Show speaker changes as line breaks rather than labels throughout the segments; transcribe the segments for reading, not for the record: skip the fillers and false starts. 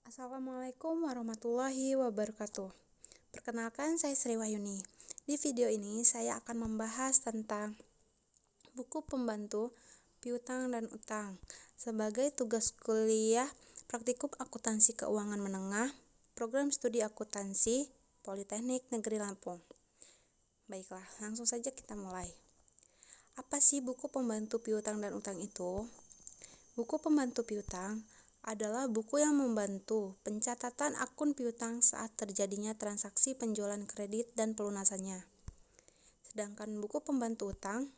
Assalamualaikum warahmatullahi wabarakatuh. Perkenalkan, saya Sri Wahyuni. Di video ini saya akan membahas tentang buku pembantu piutang dan utang sebagai tugas kuliah Praktikum Akuntansi Keuangan Menengah, Program Studi Akuntansi Politeknik Negeri Lampung. Baiklah, langsung saja kita mulai. Apa sih buku pembantu piutang dan utang itu? Buku pembantu piutang adalah buku yang membantu pencatatan akun piutang saat terjadinya transaksi penjualan kredit dan pelunasannya. Sedangkan buku pembantu utang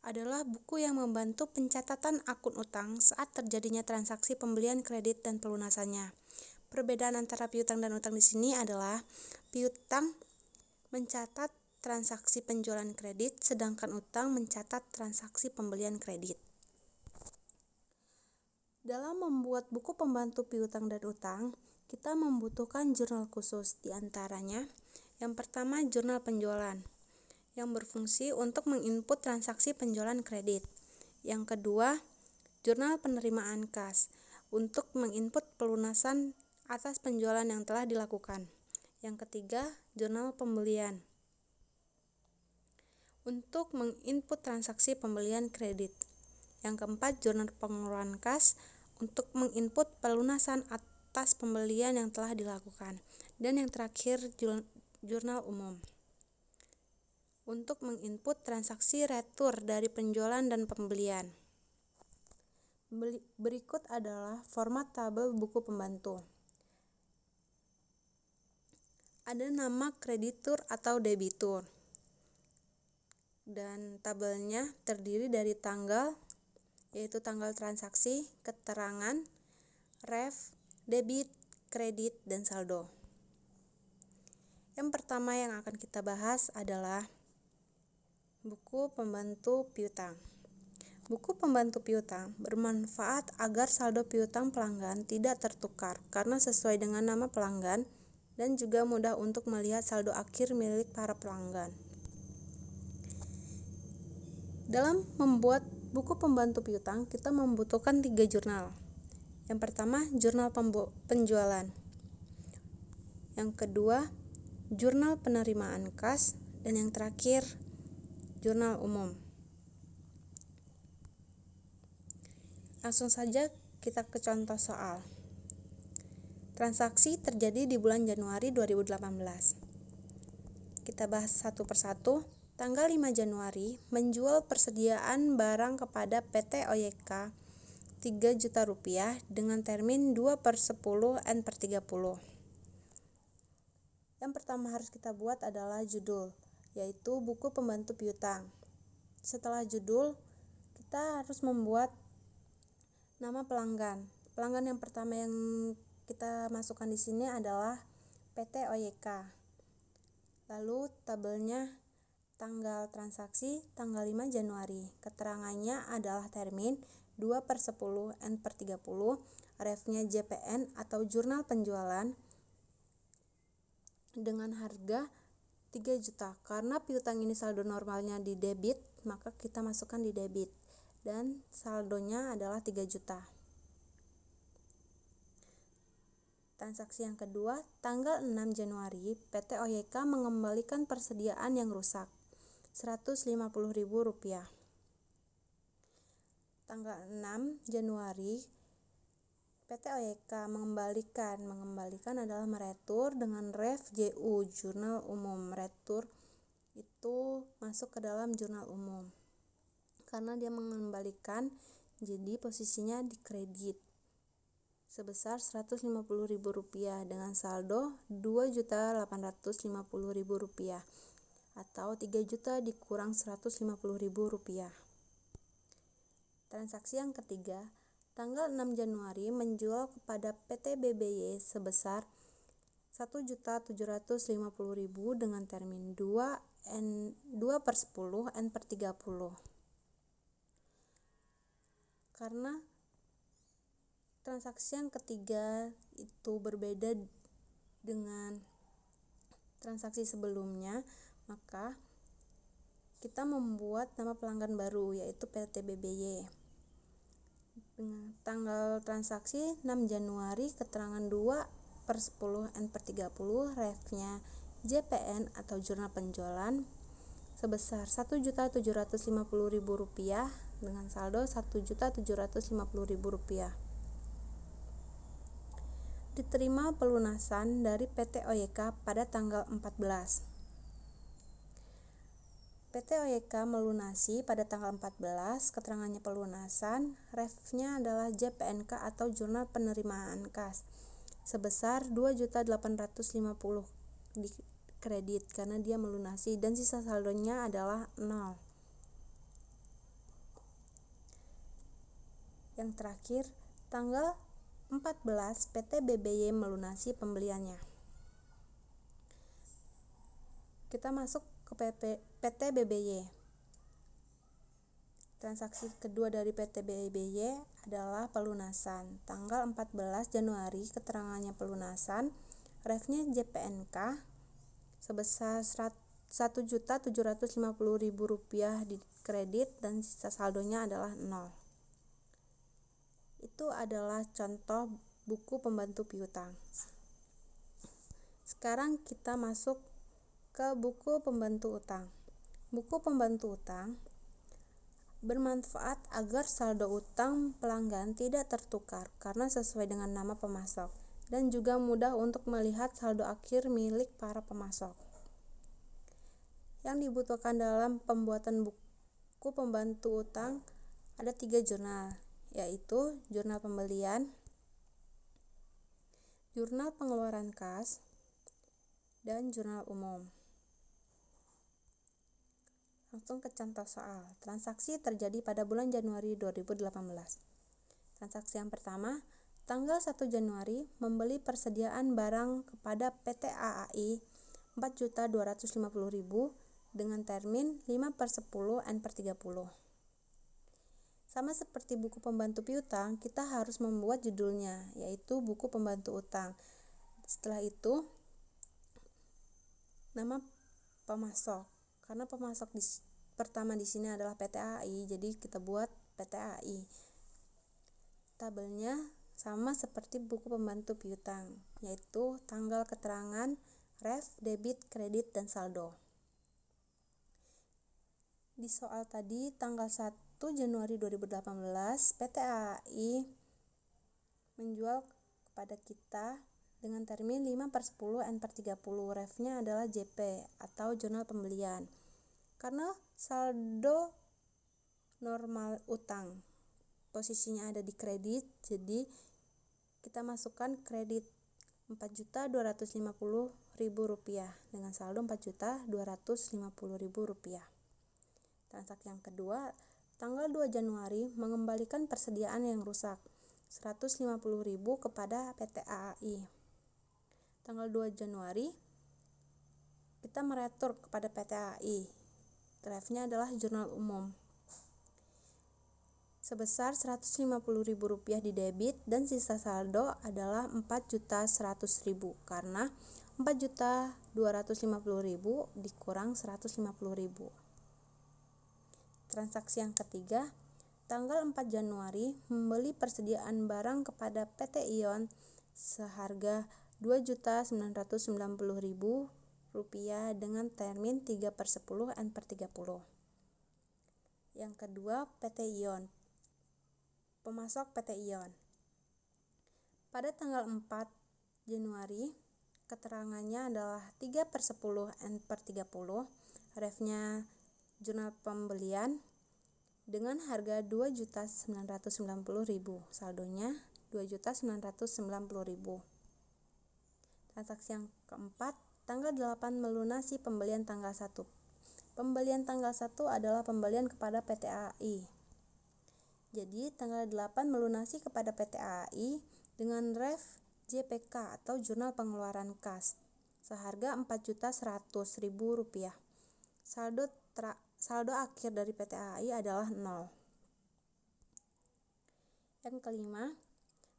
adalah buku yang membantu pencatatan akun utang saat terjadinya transaksi pembelian kredit dan pelunasannya. Perbedaan antara piutang dan utang di sini adalah piutang mencatat transaksi penjualan kredit, sedangkan utang mencatat transaksi pembelian kredit. Dalam membuat buku pembantu piutang dan utang, kita membutuhkan jurnal khusus, di antaranya yang pertama jurnal penjualan, yang berfungsi untuk menginput transaksi penjualan kredit. Yang kedua, jurnal penerimaan kas, untuk menginput pelunasan atas penjualan yang telah dilakukan. Yang ketiga, jurnal pembelian, untuk menginput transaksi pembelian kredit. Yang keempat, jurnal pengeluaran kas, untuk menginput pelunasan atas pembelian yang telah dilakukan. Dan yang terakhir, jurnal umum, untuk menginput transaksi retur dari penjualan dan pembelian. Berikut adalah format tabel buku pembantu. Ada nama kreditur atau debitur, dan tabelnya terdiri dari tanggal, yaitu tanggal transaksi, keterangan, ref, debit, kredit, dan saldo. Yang pertama yang akan kita bahas adalah buku pembantu piutang. Buku pembantu piutang bermanfaat agar saldo piutang pelanggan tidak tertukar karena sesuai dengan nama pelanggan, dan juga mudah untuk melihat saldo akhir milik para pelanggan. Dalam membuat buku pembantu piutang, kita membutuhkan 3 jurnal. Yang pertama, jurnal penjualan. Yang kedua, jurnal penerimaan kas. Dan yang terakhir, jurnal umum. Langsung saja kita ke contoh soal. Transaksi terjadi di bulan Januari 2018. Kita bahas satu persatu. Tanggal 5 Januari, menjual persediaan barang kepada PT OYK 3 juta rupiah dengan termin 2/10 N/30. Yang pertama harus kita buat adalah judul, yaitu buku pembantu piutang. Setelah judul, kita harus membuat nama pelanggan. Pelanggan yang pertama yang kita masukkan di sini adalah PT OYK. Lalu tabelnya tanggal transaksi tanggal 5 Januari. Keterangannya adalah termin 2/10 N/30, refnya JPN atau jurnal penjualan dengan harga 3 juta. Karena piutang ini saldo normalnya di debit, maka kita masukkan di debit dan saldonya adalah 3 juta. Transaksi yang kedua, tanggal 6 Januari, PT OYK mengembalikan persediaan yang rusak, Rp150.000. Tanggal 6 Januari, PT OYK mengembalikan adalah meretur dengan ref JU, jurnal umum. Retur itu masuk ke dalam jurnal umum karena dia mengembalikan, jadi posisinya di kredit sebesar Rp150.000 dengan saldo Rp2.850.000 atau 3 juta dikurang Rp150.000. Transaksi yang ketiga, tanggal 6 Januari menjual kepada PT BBY sebesar Rp1.750.000 dengan termin 2/10 N/30. Karena transaksi yang ketiga itu berbeda dengan transaksi sebelumnya, maka kita membuat nama pelanggan baru, yaitu PT BBY. Dengan tanggal transaksi 6 Januari, keterangan 2/10 refnya JPN atau jurnal penjualan sebesar Rp1.750.000 dengan saldo Rp1.750.000. Diterima pelunasan dari PT OYK pada tanggal 14. PT OYK melunasi pada tanggal 14, keterangannya pelunasan, refnya adalah JPNK atau Jurnal Penerimaan Kas, sebesar Rp2.850.000 di kredit karena dia melunasi dan sisa saldonya adalah 0. Yang terakhir, tanggal 14 PT BBY melunasi pembeliannya. Kita masuk ke PT BBY. Transaksi kedua dari PT BBY adalah pelunasan. Tanggal 14 Januari, keterangannya pelunasan, refnya JPNK sebesar Rp1.750.000 di kredit dan sisa saldonya adalah 0. Itu adalah contoh buku pembantu piutang. Sekarang kita masuk ke buku pembantu utang. Buku pembantu utang bermanfaat agar saldo utang pelanggan tidak tertukar karena sesuai dengan nama pemasok, dan juga mudah untuk melihat saldo akhir milik para pemasok. Yang dibutuhkan dalam pembuatan buku pembantu utang ada 3 jurnal, yaitu jurnal pembelian, jurnal pengeluaran kas, dan jurnal umum. Langsung ke contoh soal. Transaksi terjadi pada bulan Januari 2018. Transaksi yang pertama, tanggal 1 Januari membeli persediaan barang kepada PT AAI Rp4.250.000 dengan termin 5/10/30. Sama seperti buku pembantu piutang, kita harus membuat judulnya, yaitu buku pembantu utang. Setelah itu, nama pemasok. Karena pemasok pertama di sini adalah PT AAI, jadi kita buat PT AAI. Tabelnya sama seperti buku pembantu piutang, yaitu tanggal keterangan, ref, debit, kredit, dan saldo. Di soal tadi, tanggal 1 Januari 2018, PT AAI menjual kepada kita dengan termin 5/10/30. Refnya adalah JP atau jurnal pembelian. Karena saldo normal utang posisinya ada di kredit, jadi kita masukkan kredit Rp4.250.000 dengan saldo Rp4.250.000. Transaksi yang kedua, tanggal 2 Januari mengembalikan persediaan yang rusak Rp150.000 kepada PT AAI. Tanggal 2 Januari kita meretur kepada PT AAI. Refnya adalah jurnal umum sebesar Rp150.000 di debit dan sisa saldo adalah Rp4.100.000 karena Rp4.250.000 dikurang Rp150.000. Transaksi yang ketiga, tanggal 4 Januari membeli persediaan barang kepada PT Ion seharga Rp2.990.000 dengan termin 3/10/30. Yang kedua, PT Ion. Pemasok PT Ion. Pada tanggal 4 Januari, keterangannya adalah 3/10/30, refnya jurnal pembelian dengan harga Rp2.990.000, saldonya Rp2.990.000. Transaksi yang keempat, tanggal 8 melunasi pembelian tanggal 1. Pembelian tanggal 1 adalah pembelian kepada PT AAI. Jadi, tanggal 8 melunasi kepada PT AAI dengan ref JPK atau jurnal pengeluaran kas seharga Rp4.100.000. Saldo akhir dari PT AAI adalah 0. Yang kelima,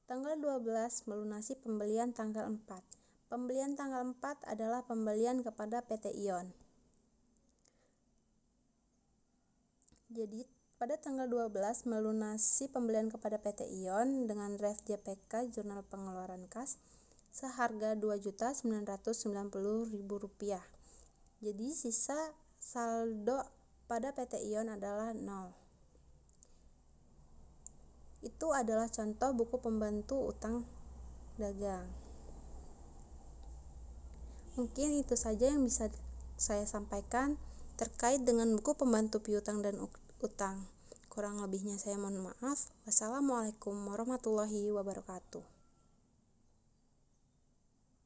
tanggal 12 melunasi pembelian tanggal 4. Pembelian tanggal 4 adalah pembelian kepada PT Ion. Jadi, pada tanggal 12 melunasi pembelian kepada PT Ion dengan draft JPK Jurnal Pengeluaran Kas seharga Rp2.990.000. Jadi sisa saldo pada PT Ion adalah 0. Itu adalah contoh buku pembantu utang dagang. Mungkin itu saja yang bisa saya sampaikan terkait dengan buku pembantu piutang dan utang. Kurang lebihnya saya mohon maaf. Wassalamualaikum warahmatullahi wabarakatuh.